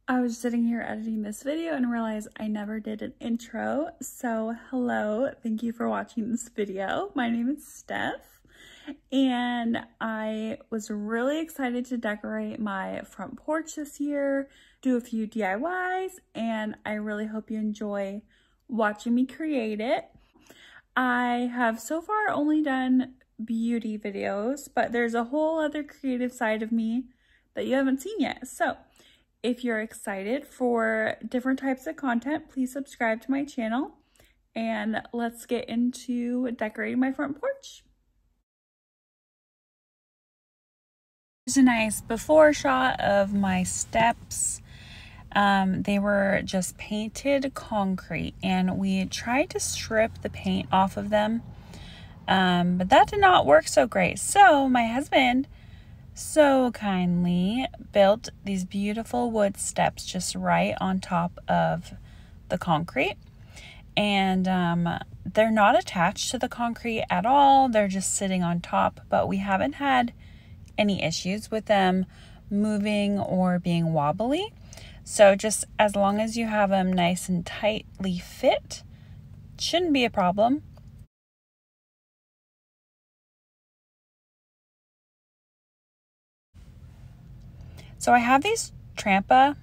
I was sitting here editing this video and realized I never did an intro. So hello, thank you for watching this video. My name is Steph and I was really excited to decorate my front porch this year, do a few DIYs, and I really hope you enjoy watching me create it. I have so far only done beauty videos, but there's a whole other creative side of me that you haven't seen yet. So if you're excited for different types of content, please subscribe to my channel and let's get into decorating my front porch. Here's a nice before shot of my steps. They were just painted concrete and we tried to strip the paint off of them, but that did not work so great. So my husband so kindly built these beautiful wood steps just right on top of the concrete, and they're not attached to the concrete at all. They're just sitting on top, but we haven't had any issues with them moving or being wobbly. So just as long as you have them nice and tightly fit, shouldn't be a problem. So I have these Trampa,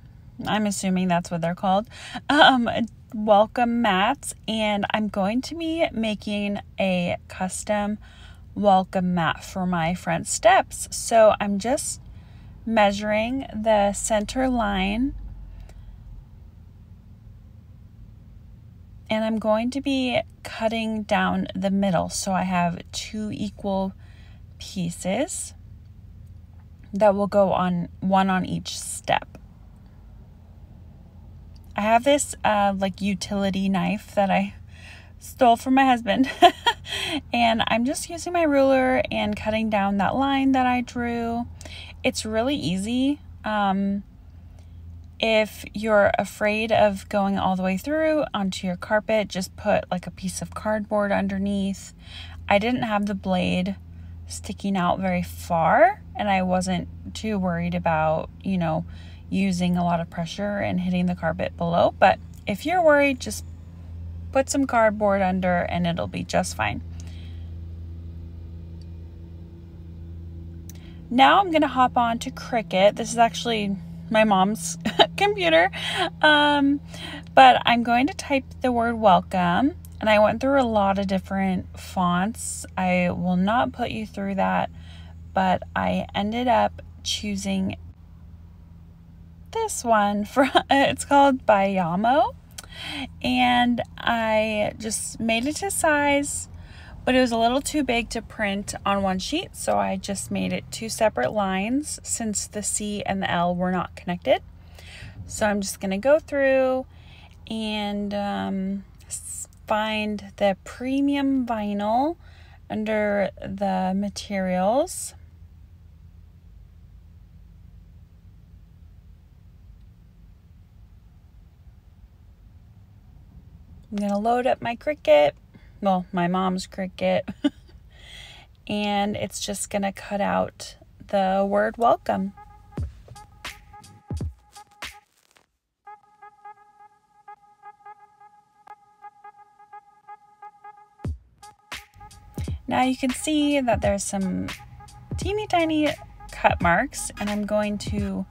I'm assuming that's what they're called, welcome mats, and I'm going to be making a custom welcome mat for my front steps. So I'm just measuring the center line and I'm going to be cutting down the middle. So I have 2 equal pieces that will go on one on each step. I have this like utility knife that I stole from my husband and I'm just using my ruler and cutting down that line that I drew. It's really easy. If you're afraid of going all the way through onto your carpet, just put like a piece of cardboard underneath. I didn't have the blade sticking out very far and I wasn't too worried about, you know, using a lot of pressure and hitting the carpet below. But if you're worried, just put some cardboard under and it'll be just fine. Now I'm gonna hop on to Cricut. This is actually my mom's computer, but I'm going to type the word welcome. And I went through a lot of different fonts. I will not put you through that, but I ended up choosing this one. It's called Bayamo, and I just made it to size, but it was a little too big to print on one sheet, so I just made it 2 separate lines since the C and the L were not connected. So I'm just gonna go through and find the premium vinyl under the materials. I'm gonna load up my Cricut, well, my mom's Cricut, and it's just gonna cut out the word welcome. Now you can see that there's some teeny tiny cut marks, and I'm going to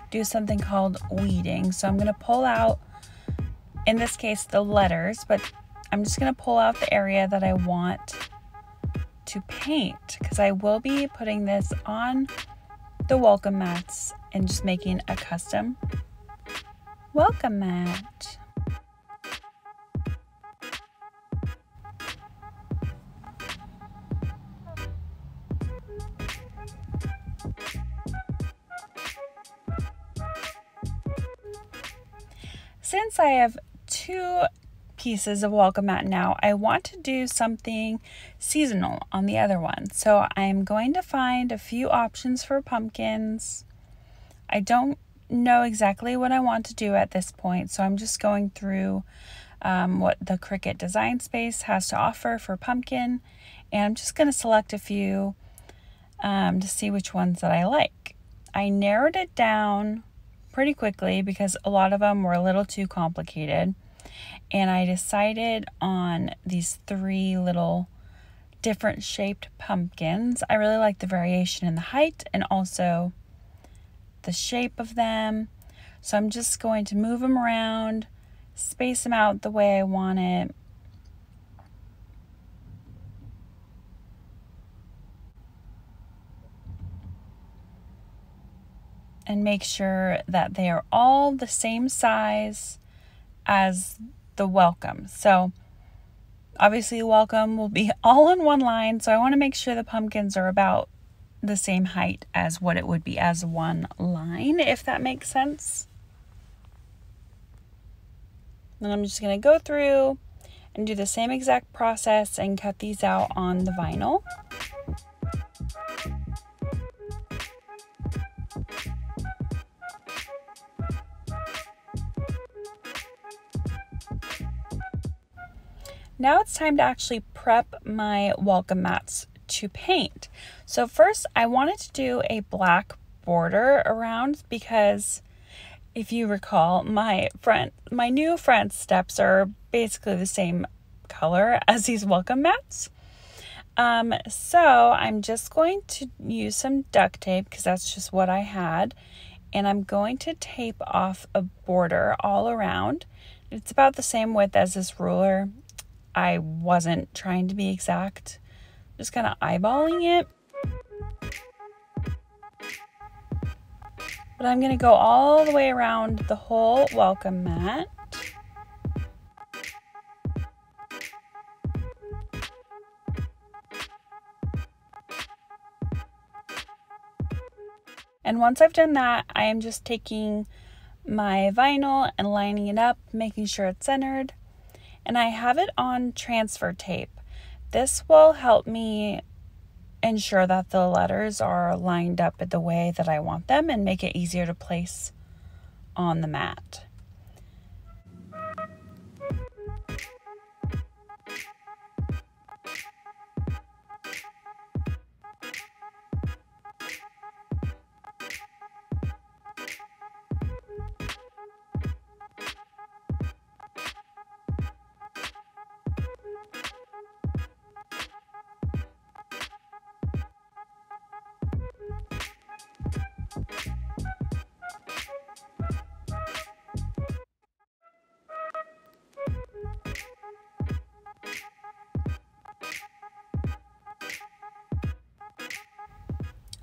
do something called weeding. So I'm going to pull out, in this case, the letters, but I'm just going to pull out the area that I want to paint because I will be putting this on the welcome mats and just making a custom welcome mat. Since I have 2 pieces of welcome mat now, I want to do something seasonal on the other one. So I'm going to find a few options for pumpkins. I don't know exactly what I want to do at this point, so I'm just going through what the Cricut design space has to offer for pumpkin, and I'm just going to select a few to see which ones that I like. I narrowed it down pretty quickly because a lot of them were a little too complicated. And I decided on these 3 little different shaped pumpkins. I really like the variation in the height and also the shape of them. So I'm just going to move them around, space them out the way I want it. And make sure that they are all the same size as the welcome. So obviously welcome will be all in one line, so I want to make sure the pumpkins are about the same height as what it would be as one line, if that makes sense. Then I'm just going to go through and do the same exact process and cut these out on the vinyl. Now it's time to actually prep my welcome mats to paint. So first I wanted to do a black border around because if you recall, my new front steps are basically the same color as these welcome mats. So I'm just going to use some duct tape because that's just what I had. And I'm going to tape off a border all around. It's about the same width as this ruler. I wasn't trying to be exact, just kind of eyeballing it. But I'm going to go all the way around the whole welcome mat. And once I've done that, I am just taking my vinyl and lining it up, making sure it's centered. And I have it on transfer tape. This will help me ensure that the letters are lined up the way that I want them and make it easier to place on the mat.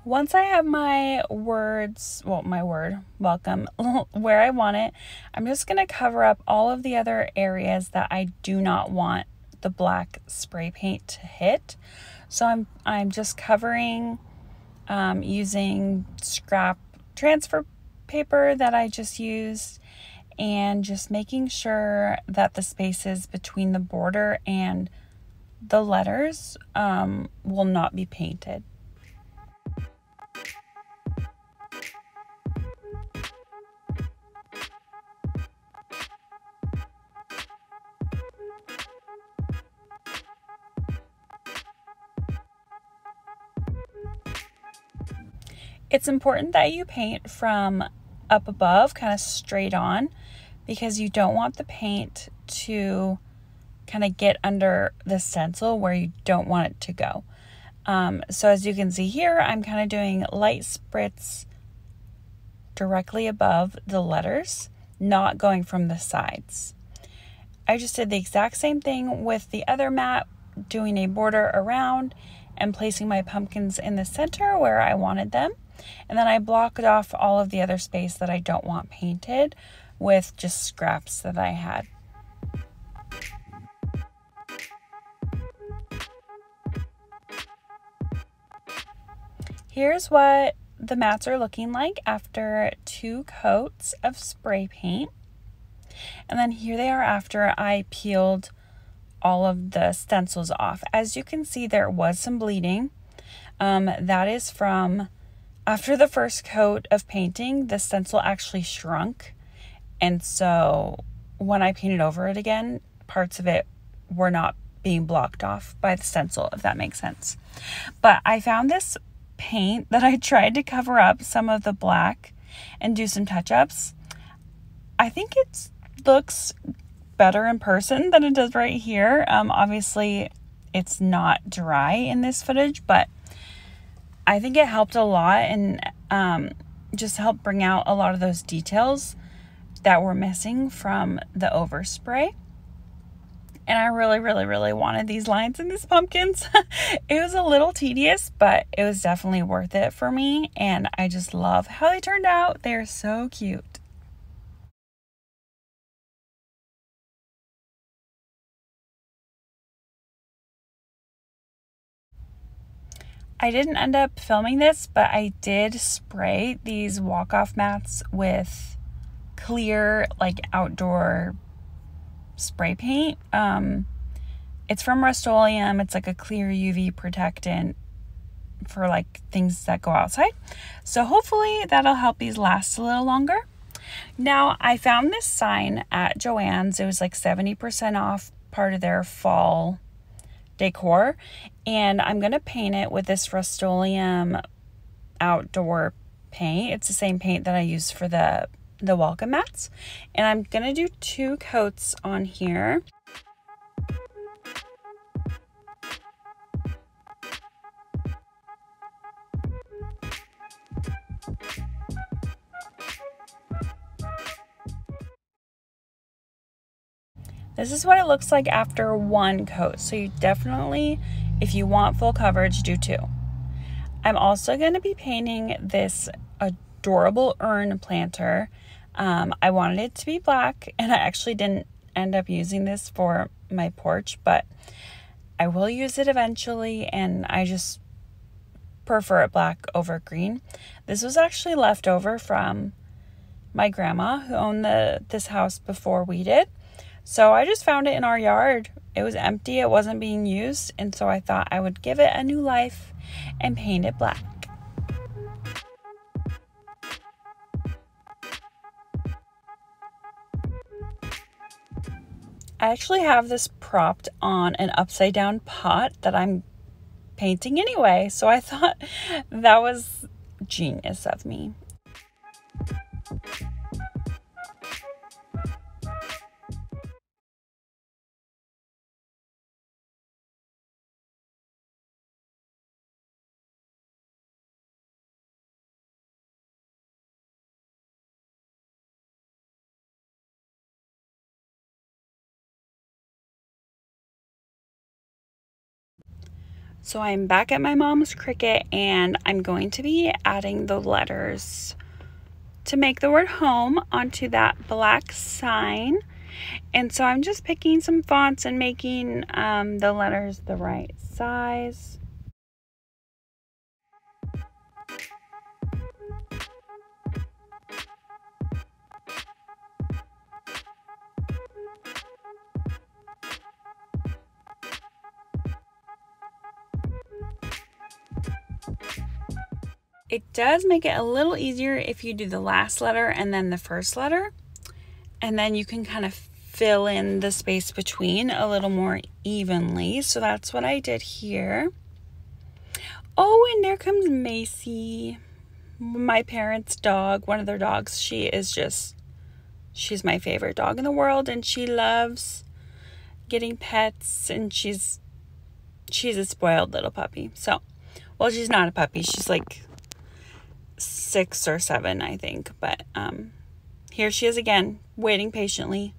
Once I have my welcome, where I want it, I'm just going to cover up all of the other areas that I do not want the black spray paint to hit. So I'm just covering using scrap transfer paper that I just used, and just making sure that the spaces between the border and the letters will not be painted. It's important that you paint from up above, kind of straight on, because you don't want the paint to kind of get under the stencil where you don't want it to go. So as you can see here, I'm kind of doing light spritz directly above the letters, not going from the sides. I just did the exact same thing with the other mat, doing a border around and placing my pumpkins in the center where I wanted them. And then I blocked off all of the other space that I don't want painted with just scraps that I had. Here's what the mats are looking like after 2 coats of spray paint. And then here they are after I peeled all of the stencils off. As you can see, there was some bleeding. That is from after the first coat of painting, the stencil actually shrunk. And so when I painted over it again, parts of it were not being blocked off by the stencil, if that makes sense. But I found this paint that I tried to cover up some of the black, and do some touch-ups. I think it looks better in person than it does right here. Obviously it's not dry in this footage, but I think it helped a lot and just helped bring out a lot of those details that were missing from the overspray. And I really wanted these lines in these pumpkins. It was a little tedious, but it was definitely worth it for me. And I just love how they turned out. They're so cute. I didn't end up filming this, but I did spray these walk-off mats with clear, like, outdoor spray paint. It's from Rust-Oleum. It's like a clear UV protectant for like things that go outside. So hopefully that'll help these last a little longer. Now, I found this sign at Joann's. It was like 70% off, part of their fall decor, and I'm gonna paint it with this Rust-Oleum outdoor paint. It's the same paint that I use for the welcome mats, and I'm gonna do 2 coats on here. This is what it looks like after 1 coat. So you definitely, if you want full coverage, do 2. I'm also going to be painting this adorable urn planter. I wanted it to be black, and I actually didn't end up using this for my porch, but I will use it eventually, and I just prefer it black over green. This was actually left over from my grandma, who owned this house before we did. So I just found it in our yard. It was empty, it wasn't being used, and so I thought I would give it a new life and paint it black. I actually have this propped on an upside down pot that I'm painting anyway, so I thought that was genius of me. So I'm back at my mom's Cricut, and I'm going to be adding the letters to make the word home onto that black sign. And so I'm just picking some fonts and making the letters the right size. It does make it a little easier if you do the last letter and then the first letter, and then you can kind of fill in the space between a little more evenly. So that's what I did here. Oh, and there comes Macy, my parents' dog, one of their dogs. She's my favorite dog in the world, and she loves getting pets, and she's a spoiled little puppy. So, well, she's not a puppy. She's like 6 or 7, I think, but here she is again, waiting patiently,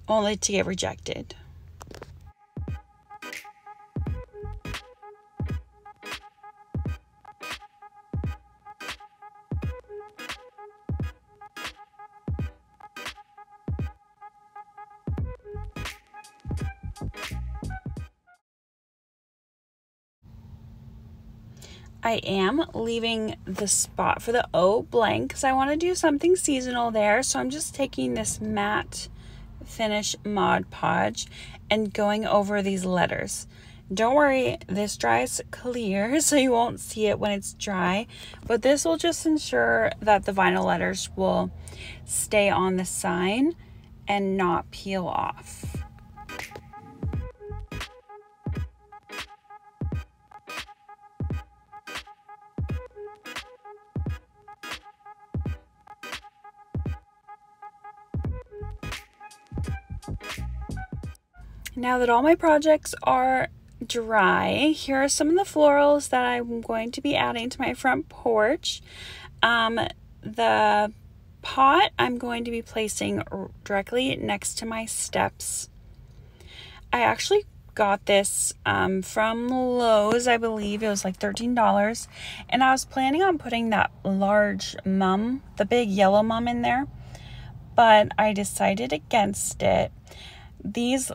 only to get rejected. I am leaving the spot for the O blank because I want to do something seasonal there. So I'm just taking this matte finish Mod Podge and going over these letters. Don't worry, this dries clear, so you won't see it when it's dry, but this will just ensure that the vinyl letters will stay on the sign and not peel off. Now that all my projects are dry, here are some of the florals that I'm going to be adding to my front porch. The pot I'm going to be placing directly next to my steps. I actually got this from Lowe's, I believe. It was like $13, and I was planning on putting that large mum, the big yellow mum, in there, but I decided against it. These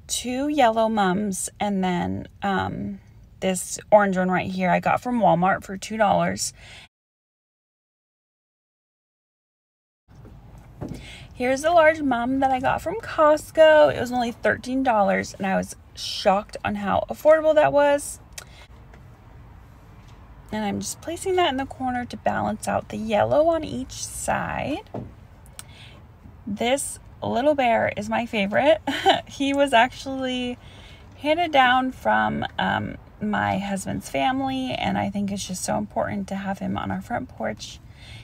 two yellow mums and then this orange one right here I got from Walmart for $2. Here's the large mum that I got from Costco. It was only $13, and I was shocked on how affordable that was. And I'm just placing that in the corner to balance out the yellow on each side. This little bear is my favorite. He was actually handed down from my husband's family, and I think it's just so important to have him on our front porch.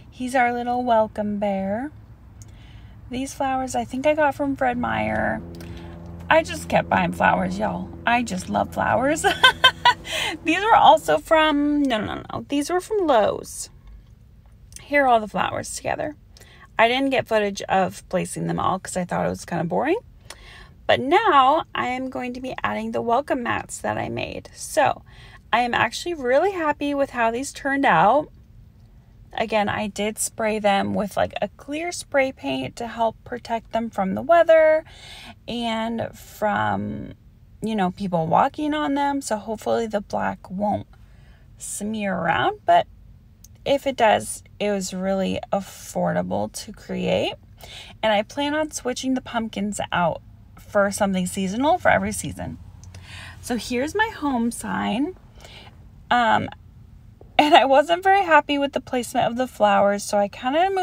He's our little welcome bear. These flowers I think I got from Fred Meyer. I just kept buying flowers, y'all. I just love flowers. These were also from, no. These were from Lowe's. Here are all the flowers together. I didn't get footage of placing them all because I thought it was kind of boring. But now I am going to be adding the welcome mats that I made. So I am actually really happy with how these turned out. Again, I did spray them with like a clear spray paint to help protect them from the weather and from, you know, people walking on them. So hopefully the black won't smear around, but if it does, it was really affordable to create. And I plan on switching the pumpkins out for something seasonal for every season. So here's my home sign. And I wasn't very happy with the placement of the flowers, so I kind of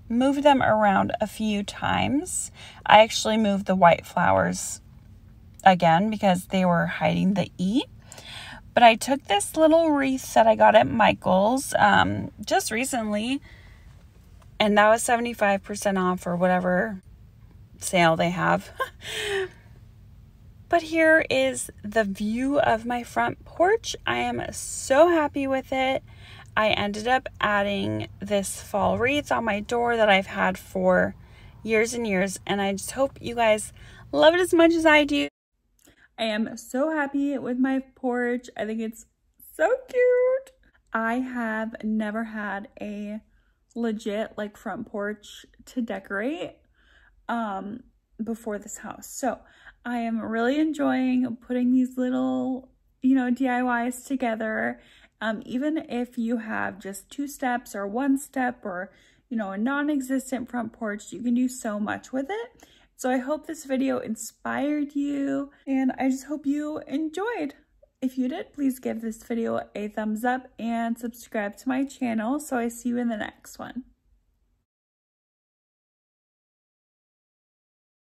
moved them around a few times. I actually moved the white flowers again because they were hiding the E. But I took this little wreath that I got at Michael's just recently, and that was 75% off or whatever sale they have. But here is the view of my front porch. I am so happy with it. I ended up adding this fall wreath on my door that I've had for years and years, and I just hope you guys love it as much as I do. I am so happy with my porch. I think it's so cute. I have never had a legit like front porch to decorate before this house. So I am really enjoying putting these little, DIYs together. Even if you have just 2 steps or 1 step or, a non-existent front porch, you can do so much with it. So I hope this video inspired you, and I just hope you enjoyed. If you did, please give this video a thumbs up and subscribe to my channel so I see you in the next one.